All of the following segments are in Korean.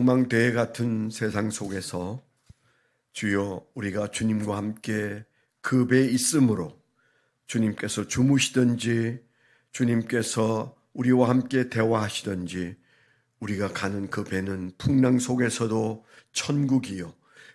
망망대해 같은 세상 속에서 주여 우리가 주님과 함께 그 배에 있으므로 주님께서 주무시든지 주님께서 우리와 함께 대화하시든지 우리가 가는 그 배는 풍랑 속에서도 천국이요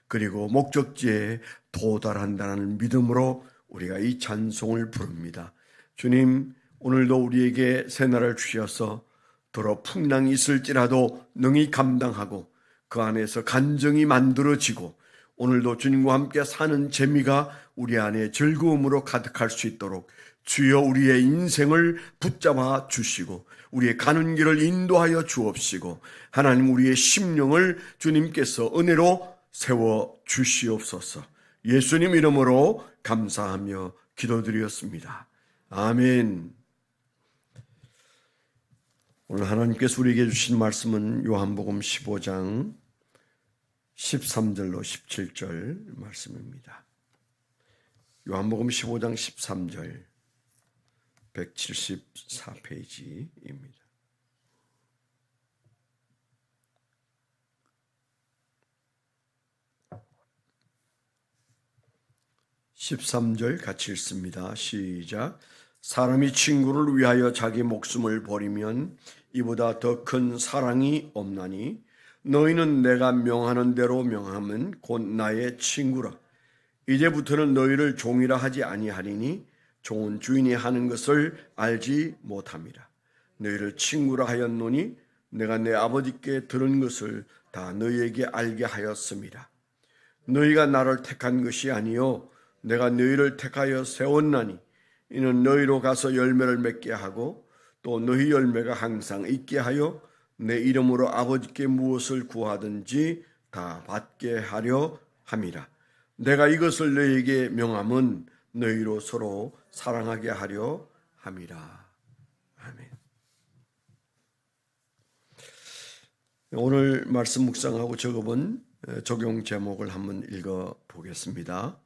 그리고 목적지에 도달한다는 믿음으로 우리가 이 찬송을 부릅니다. 주님, 오늘도 우리에게 새날을 주셔서 더러 풍랑이 있을지라도 능히 감당하고 그 안에서 간정이 만들어지고 오늘도 주님과 함께 사는 재미가 우리 안에 즐거움으로 가득할 수 있도록 주여 우리의 인생을 붙잡아 주시고 우리의 가는 길을 인도하여 주옵시고 하나님 우리의 심령을 주님께서 은혜로 세워 주시옵소서. 예수님 이름으로 감사하며 기도드렸습니다. 아멘. 오늘 하나님께서 우리에게 주신 말씀은 요한복음 15장 13절로 17절 말씀입니다. 요한복음 15장 13절 174페이지입니다. (13절) 같이 읽습니다. 시작. 사람이 친구를 위하여 자기 목숨을 버리면 이보다 더 큰 사랑이 없나니 너희는 내가 명하는 대로 명함은 곧 나의 친구라. 이제부터는 너희를 종이라 하지 아니하리니 종은 주인이 하는 것을 알지 못함이라. 너희를 친구라 하였노니 내가 내 아버지께 들은 것을 다 너희에게 알게 하였습니다. 너희가 나를 택한 것이 아니요 내가 너희를 택하여 세웠나니 이는 너희로 가서 열매를 맺게 하고 또 너희 열매가 항상 있게 하여 내 이름으로 아버지께 무엇을 구하든지 다 받게 하려 함이라. 내가 이것을 너희에게 명함은 너희로 서로 사랑하게 하려 함이라. 아멘. 오늘 말씀 묵상하고 적어본 적용 제목을 한번 읽어보겠습니다.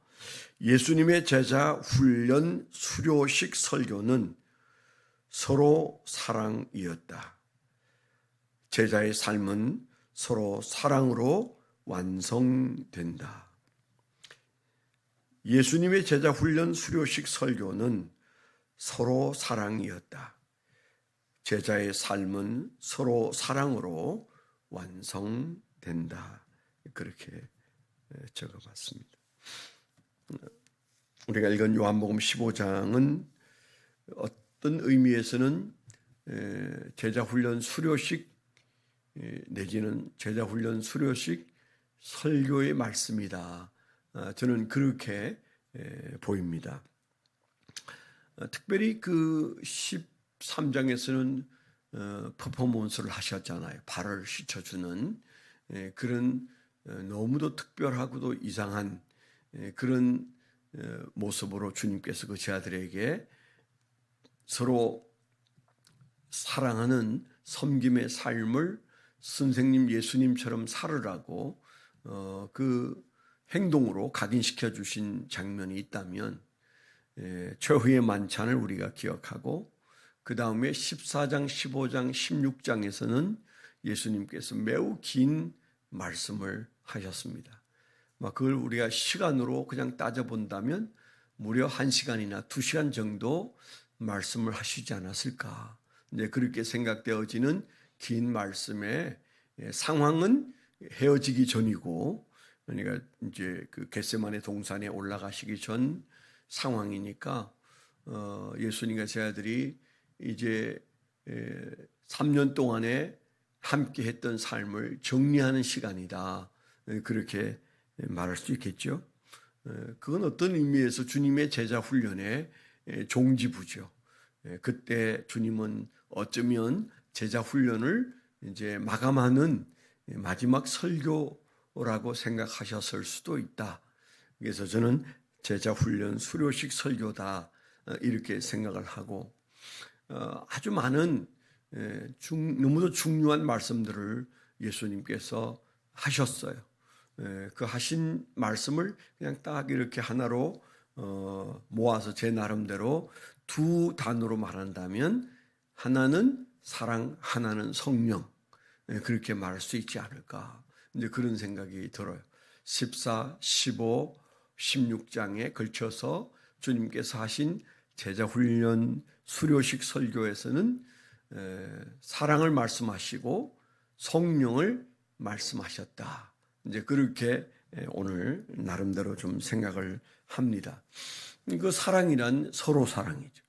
예수님의 제자 훈련 수료식 설교는 서로 사랑이었다. 제자의 삶은 서로 사랑으로 완성된다. 예수님의 제자 훈련 수료식 설교는 서로 사랑이었다. 제자의 삶은 서로 사랑으로 완성된다. 그렇게 적어봤습니다. 우리가 읽은 요한복음 15장은 어떤 의미에서는 제자훈련 수료식 내지는 제자훈련 수료식 설교의 말씀이다. 저는 그렇게 보입니다. 특별히 그 13장에서는 퍼포먼스를 하셨잖아요. 발을 씻어주는 그런 너무도 특별하고도 이상한 그런 모습으로 주님께서 그 제자들에게 서로 사랑하는 섬김의 삶을 선생님 예수님처럼 살으라고 그 행동으로 각인시켜 주신 장면이 있다면 최후의 만찬을 우리가 기억하고 그 다음에 14장, 15장, 16장에서는 예수님께서 매우 긴 말씀을 하셨습니다. 그걸 우리가 시간으로 그냥 따져본다면 무려 1시간이나 2시간 정도 말씀을 하시지 않았을까. 이제 그렇게 생각되어지는 긴 말씀의 상황은 헤어지기 전이고, 그러니까 이제 그 겟세마네 동산에 올라가시기 전 상황이니까 예수님과 제자들이 이제 3년 동안에 함께 했던 삶을 정리하는 시간이다. 그렇게 말할 수 있겠죠. 그건 어떤 의미에서 주님의 제자 훈련의 종지부죠. 그때 주님은 어쩌면 제자 훈련을 이제 마감하는 마지막 설교라고 생각하셨을 수도 있다. 그래서 저는 제자 훈련 수료식 설교다 이렇게 생각을 하고 아주 많은 너무도 중요한 말씀들을 예수님께서 하셨어요. 그 하신 말씀을 그냥 딱 이렇게 하나로 모아서 제 나름대로 두 단어로 말한다면 하나는 사랑, 하나는 성령. 그렇게 말할 수 있지 않을까. 이제 그런 생각이 들어요. 14, 15, 16장에 걸쳐서 주님께서 하신 제자훈련 수료식 설교에서는 사랑을 말씀하시고 성령을 말씀하셨다. 이제 그렇게 오늘 나름대로 좀 생각을 합니다. 그 사랑이란 서로 사랑이죠.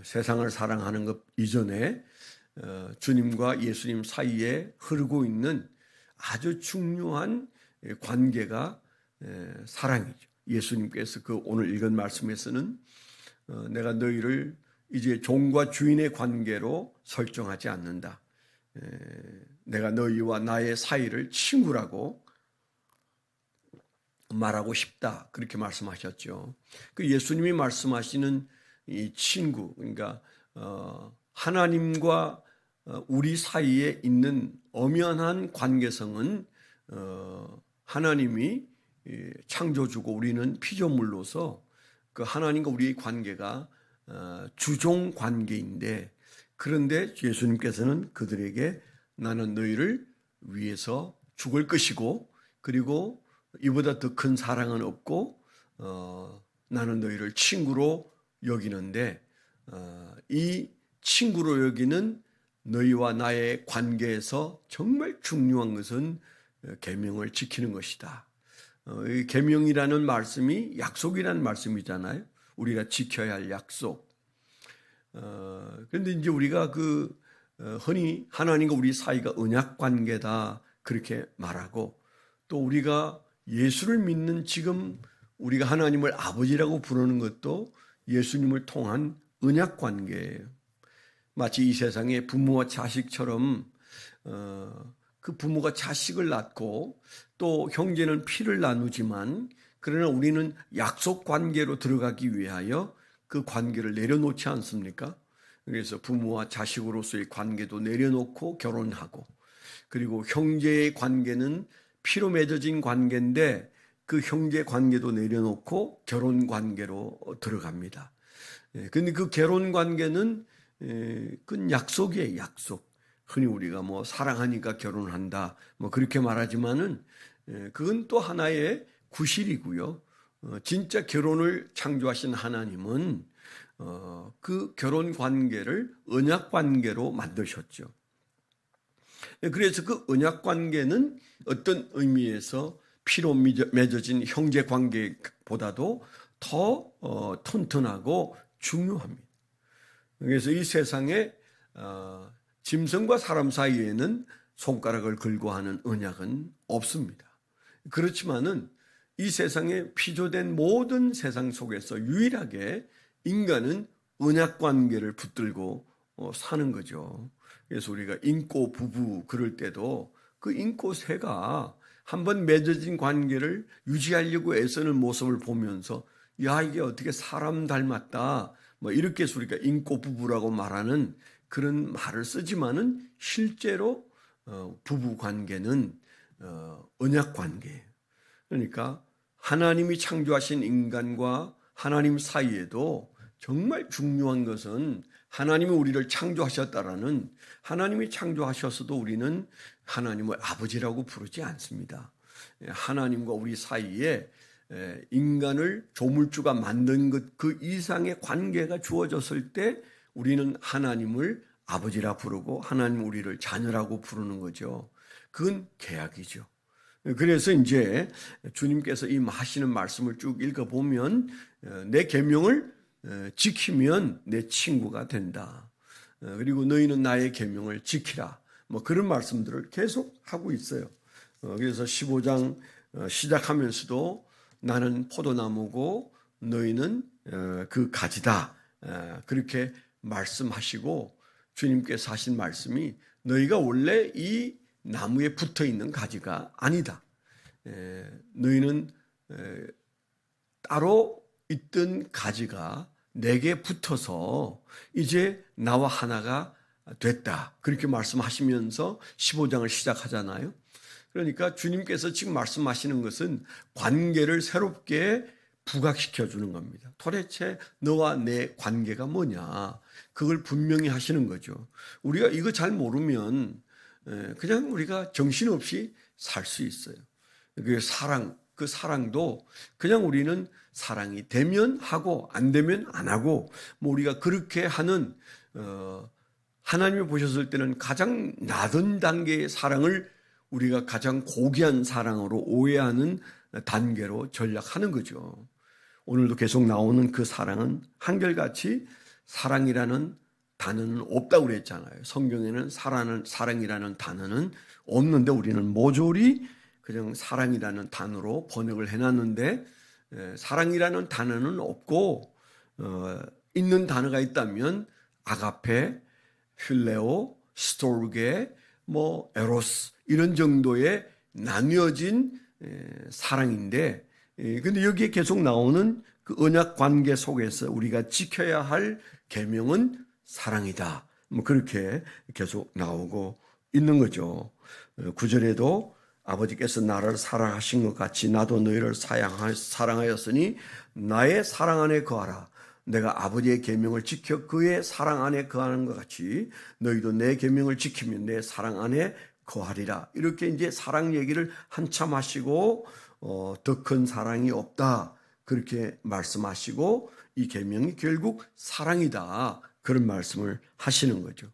세상을 사랑하는 것 이전에 주님과 예수님 사이에 흐르고 있는 아주 중요한 관계가 사랑이죠. 예수님께서 그 오늘 읽은 말씀에서는 내가 너희를 이제 종과 주인의 관계로 설정하지 않는다. 내가 너희와 나의 사이를 친구라고 말하고 싶다. 그렇게 말씀하셨죠. 그 예수님이 말씀하시는 이 친구, 그러니까 하나님과 우리 사이에 있는 엄연한 관계성은 하나님이 창조주고 우리는 피조물로서 그 하나님과 우리의 관계가 주종 관계인데, 그런데 예수님께서는 그들에게 나는 너희를 위해서 죽을 것이고 그리고 이보다 더 큰 사랑은 없고 나는 너희를 친구로 여기는데 이 친구로 여기는 너희와 나의 관계에서 정말 중요한 것은 계명을 지키는 것이다. 이 계명이라는 말씀이 약속이라는 말씀이잖아요. 우리가 지켜야 할 약속. 그런데 이제 우리가 흔히 하나님과 우리 사이가 언약 관계다 그렇게 말하고, 또 우리가 예수를 믿는 지금 우리가 하나님을 아버지라고 부르는 것도 예수님을 통한 언약 관계예요. 마치 이 세상의 부모와 자식처럼 그 부모가 자식을 낳고 또 형제는 피를 나누지만, 그러나 우리는 약속 관계로 들어가기 위하여 그 관계를 내려놓지 않습니까? 그래서 부모와 자식으로서의 관계도 내려놓고 결혼하고, 그리고 형제의 관계는 피로 맺어진 관계인데 그 형제 관계도 내려놓고 결혼 관계로 들어갑니다. 근데 그 결혼 관계는 그건 약속이에요, 약속. 흔히 우리가 뭐 사랑하니까 결혼한다 뭐 그렇게 말하지만은 그건 또 하나의 구실이고요. 진짜 결혼을 창조하신 하나님은 그 결혼 관계를 언약 관계로 만드셨죠. 그래서 그 언약 관계는 어떤 의미에서 피로 맺어진 형제 관계보다도 더 튼튼하고 중요합니다. 그래서 이 세상에 짐승과 사람 사이에는 손가락을 걸고 하는 언약은 없습니다. 그렇지만은 이 세상에 피조된 모든 세상 속에서 유일하게 인간은 언약 관계를 붙들고 사는 거죠. 그래서 우리가 인꼬 부부 그럴 때도 그 인꼬 새가 한번 맺어진 관계를 유지하려고 애쓰는 모습을 보면서 야, 이게 어떻게 사람 닮았다 뭐 이렇게 해서 우리가 인꼬 부부라고 말하는 그런 말을 쓰지만은 실제로 부부 관계는 언약 관계예요. 그러니까 하나님이 창조하신 인간과 하나님 사이에도 정말 중요한 것은 하나님이 우리를 창조하셨다라는, 하나님이 창조하셨어도 우리는 하나님을 아버지라고 부르지 않습니다. 하나님과 우리 사이에 인간을 조물주가 만든 것 그 이상의 관계가 주어졌을 때 우리는 하나님을 아버지라 부르고 하나님 우리를 자녀라고 부르는 거죠. 그건 계약이죠. 그래서 이제 주님께서 이 하시는 말씀을 쭉 읽어보면 내 계명을 지키면 내 친구가 된다. 그리고 너희는 나의 계명을 지키라. 뭐 그런 말씀들을 계속 하고 있어요. 그래서 15장 시작하면서도 나는 포도나무고 너희는 그 가지다. 그렇게 말씀하시고 주님께서 하신 말씀이 너희가 원래 이 나무에 붙어 있는 가지가 아니다. 너희는 따로 있던 가지가 내게 붙어서 이제 나와 하나가 됐다. 그렇게 말씀하시면서 15장을 시작하잖아요. 그러니까 주님께서 지금 말씀하시는 것은 관계를 새롭게 부각시켜 주는 겁니다. 도대체 너와 내 관계가 뭐냐? 그걸 분명히 하시는 거죠. 우리가 이거 잘 모르면 그냥 우리가 정신없이 살 수 있어요. 그 사랑도 그냥 우리는 사랑이 되면 하고 안 되면 안 하고 뭐 우리가 그렇게 하는 하나님이 보셨을 때는 가장 낮은 단계의 사랑을 우리가 가장 고귀한 사랑으로 오해하는 단계로 전락하는 거죠. 오늘도 계속 나오는 그 사랑은 한결같이 사랑이라는 단어는 없다고 그랬잖아요. 성경에는 사랑이라는 단어는 없는데 우리는 모조리 그냥 사랑이라는 단어로 번역을 해놨는데 사랑이라는 단어는 없고 있는 단어가 있다면 아가페, 필레오, 스토르게, 뭐 에로스 이런 정도의 나뉘어진 사랑인데 근데 여기에 계속 나오는 그 언약 관계 속에서 우리가 지켜야 할 계명은 사랑이다. 뭐 그렇게 계속 나오고 있는 거죠. 9절에도 아버지께서 나를 사랑하신 것 같이 나도 너희를 사랑하였으니 나의 사랑 안에 거하라. 내가 아버지의 계명을 지켜 그의 사랑 안에 거하는 것 같이 너희도 내 계명을 지키면 내 사랑 안에 거하리라. 이렇게 이제 사랑 얘기를 한참 하시고 더 큰 사랑이 없다. 그렇게 말씀하시고 이 계명이 결국 사랑이다. 그런 말씀을 하시는 거죠.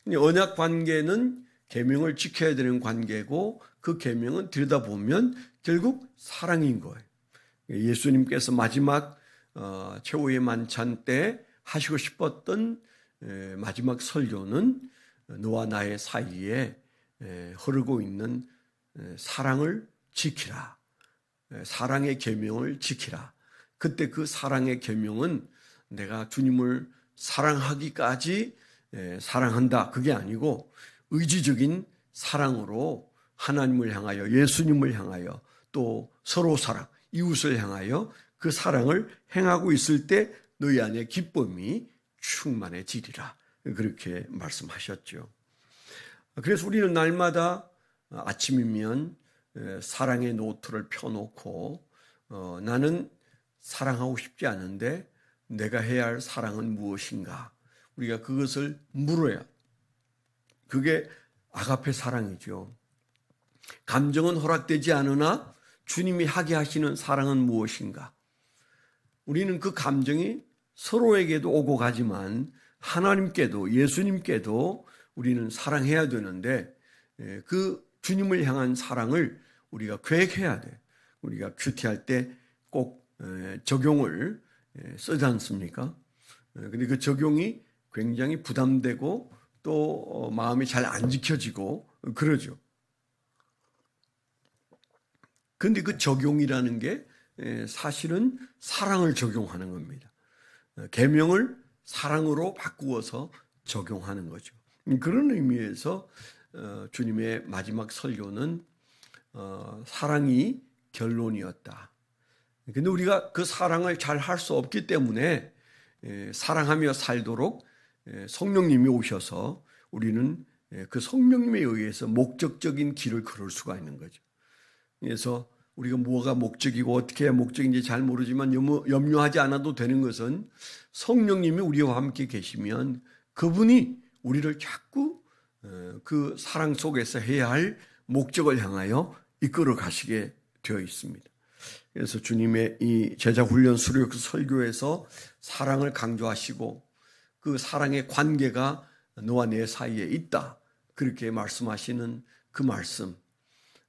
언약 관계는 계명을 지켜야 되는 관계고 그 계명은 들여다보면 결국 사랑인 거예요. 예수님께서 마지막 최후의 만찬 때 하시고 싶었던 마지막 설교는 너와 나의 사이에 흐르고 있는 사랑을 지키라. 사랑의 계명을 지키라. 그때 그 사랑의 계명은 내가 주님을 사랑하기까지 사랑한다. 그게 아니고 의지적인 사랑으로 하나님을 향하여 예수님을 향하여 또 서로 사랑, 이웃을 향하여 그 사랑을 행하고 있을 때 너희 안에 기쁨이 충만해지리라. 그렇게 말씀하셨죠. 그래서 우리는 날마다 아침이면 사랑의 노트를 펴놓고 나는 사랑하고 싶지 않은데 내가 해야 할 사랑은 무엇인가? 우리가 그것을 물어야 그게 아가페 사랑이죠. 감정은 허락되지 않으나 주님이 하게 하시는 사랑은 무엇인가? 우리는 그 감정이 서로에게도 오고 가지만 하나님께도 예수님께도 우리는 사랑해야 되는데 그 주님을 향한 사랑을 우리가 계획해야 돼. 우리가 큐티할 때 꼭 적용을 쓰지 않습니까? 근데 그 적용이 굉장히 부담되고 또 마음이 잘 안 지켜지고 그러죠. 근데 그 적용이라는 게 사실은 사랑을 적용하는 겁니다. 계명을 사랑으로 바꾸어서 적용하는 거죠. 그런 의미에서 주님의 마지막 설교는 사랑이 결론이었다. 근데 우리가 그 사랑을 잘 할 수 없기 때문에 사랑하며 살도록 성령님이 오셔서 우리는 그 성령님에 의해서 목적적인 길을 걸을 수가 있는 거죠. 그래서 우리가 뭐가 목적이고 어떻게 해야 목적인지 잘 모르지만 염려하지 않아도 되는 것은 성령님이 우리와 함께 계시면 그분이 우리를 자꾸 그 사랑 속에서 해야 할 목적을 향하여 이끌어 가시게 되어 있습니다. 그래서 주님의 이 제자훈련 수료 설교에서 사랑을 강조하시고 그 사랑의 관계가 너와 내 사이에 있다. 그렇게 말씀하시는 그 말씀.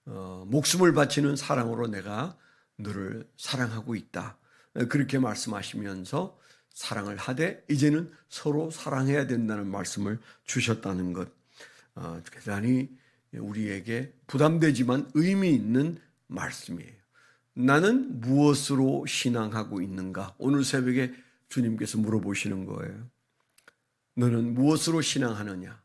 목숨을 바치는 사랑으로 내가 너를 사랑하고 있다. 그렇게 말씀하시면서 사랑을 하되 이제는 서로 사랑해야 된다는 말씀을 주셨다는 것. 대단히 우리에게 부담되지만 의미 있는 말씀이에요. 나는 무엇으로 신앙하고 있는가? 오늘 새벽에 주님께서 물어보시는 거예요. 너는 무엇으로 신앙하느냐?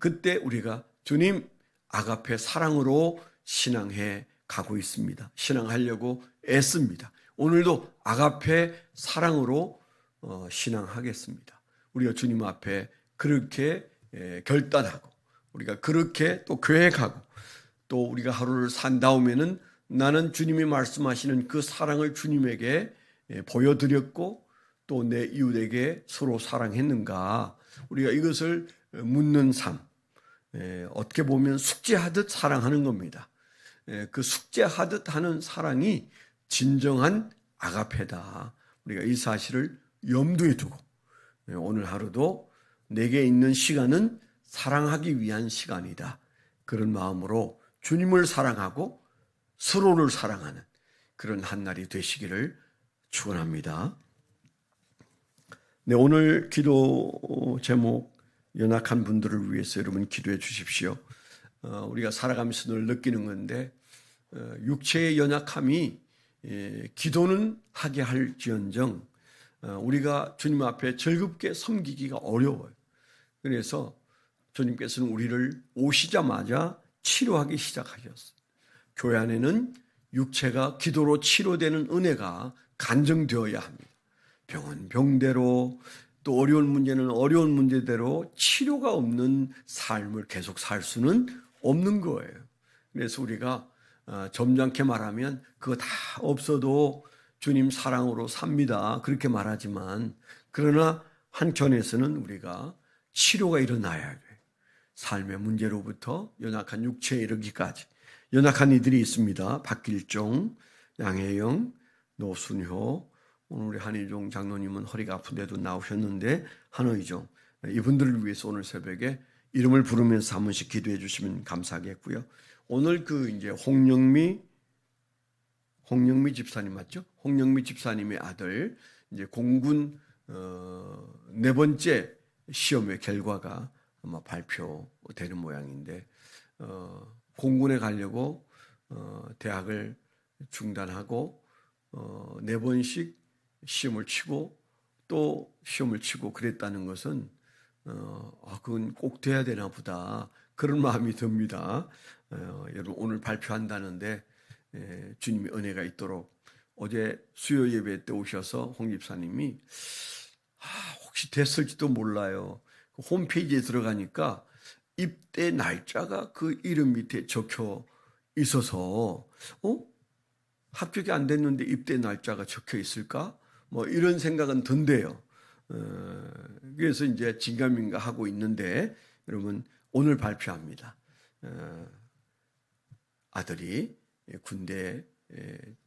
그때 우리가 주님 아가페 사랑으로 신앙해 가고 있습니다. 신앙하려고 애씁니다. 오늘도 아가페 사랑으로 신앙하겠습니다. 우리가 주님 앞에 그렇게 결단하고 우리가 그렇게 또 계획하고 또 우리가 하루를 산 다음에는 나는 주님이 말씀하시는 그 사랑을 주님에게 보여드렸고 또 내 이웃에게 서로 사랑했는가 우리가 이것을 묻는 삶 어떻게 보면 숙제하듯 사랑하는 겁니다. 그 숙제하듯 하는 사랑이 진정한 아가페다. 우리가 이 사실을 염두에 두고 오늘 하루도 내게 있는 시간은 사랑하기 위한 시간이다. 그런 마음으로 주님을 사랑하고 서로를 사랑하는 그런 한 날이 되시기를 축원합니다. 네, 오늘 기도 제목 연약한 분들을 위해서 여러분 기도해 주십시오. 우리가 살아가면서 늘 느끼는 건데 육체의 연약함이 기도는 하게 할지언정 우리가 주님 앞에 즐겁게 섬기기가 어려워요. 그래서 주님께서는 우리를 오시자마자 치료하기 시작하셨어요. 교회 안에는 육체가 기도로 치료되는 은혜가 간증되어야 합니다. 병은 병대로 또 어려운 문제는 어려운 문제대로 치료가 없는 삶을 계속 살 수는 없는 거예요. 그래서 우리가 점잖게 말하면 그거 다 없어도 주님 사랑으로 삽니다. 그렇게 말하지만 그러나 한켠에서는 우리가 치료가 일어나야 돼요. 삶의 문제로부터 연약한 육체에 이르기까지 연약한 이들이 있습니다. 박길종, 양혜영, 노순효, 오늘 우리 한의종 장로님은 허리가 아픈데도 나오셨는데 한의종 이분들을 위해서 오늘 새벽에 이름을 부르면서 한 번씩 기도해 주시면 감사하겠고요. 오늘 이제 홍영미 집사님 맞죠? 홍영미 집사님의 아들 이제 공군 네 번째 시험의 결과가 아마 발표되는 모양인데 공군에 가려고 대학을 중단하고 네 번씩 시험을 치고 또 시험을 치고 그랬다는 것은 그건 꼭 돼야 되나 보다 그런 마음이 듭니다. 여러분 오늘 발표한다는데 주님의 은혜가 있도록 어제 수요 예배 때 오셔서 홍 집사님이 혹시 됐을지도 몰라요. 홈페이지에 들어가니까 입대 날짜가 그 이름 밑에 적혀 있어서 합격이 안 됐는데 입대 날짜가 적혀 있을까? 뭐 이런 생각은 든대요. 그래서 이제 진감인가 하고 있는데 여러분 오늘 발표합니다. 아들이 군대에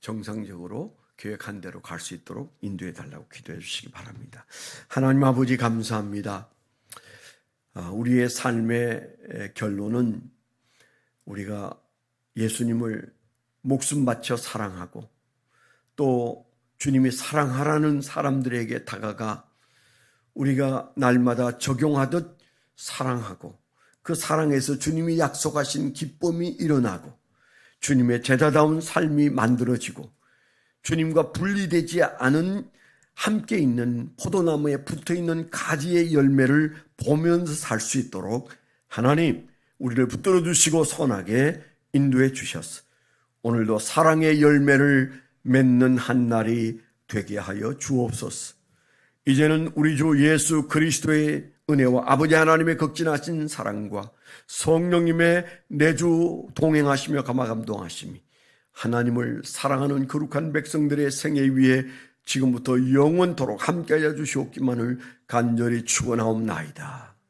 정상적으로 계획한 대로 갈 수 있도록 인도해 달라고 기도해 주시기 바랍니다. 하나님 아버지 감사합니다. 우리의 삶의 결론은 우리가 예수님을 목숨 바쳐 사랑하고 또 주님이 사랑하라는 사람들에게 다가가 우리가 날마다 적용하듯 사랑하고 그 사랑에서 주님이 약속하신 기쁨이 일어나고 주님의 제자다운 삶이 만들어지고 주님과 분리되지 않은 함께 있는 포도나무에 붙어있는 가지의 열매를 보면서 살 수 있도록 하나님 우리를 붙들어 주시고 선하게 인도해 주셨어. 오늘도 사랑의 열매를 맺는 한 날이 되게 하여 주옵소서. 이제는 우리 주 예수 그리스도의 은혜와 아버지 하나님의 극진하신 사랑과 성령님의 내주 동행하시며 감화감동하심이 하나님을 사랑하는 거룩한 백성들의 생애 위에 지금부터 영원토록 함께하여 주시옵기만을 간절히 축원하옵나이다.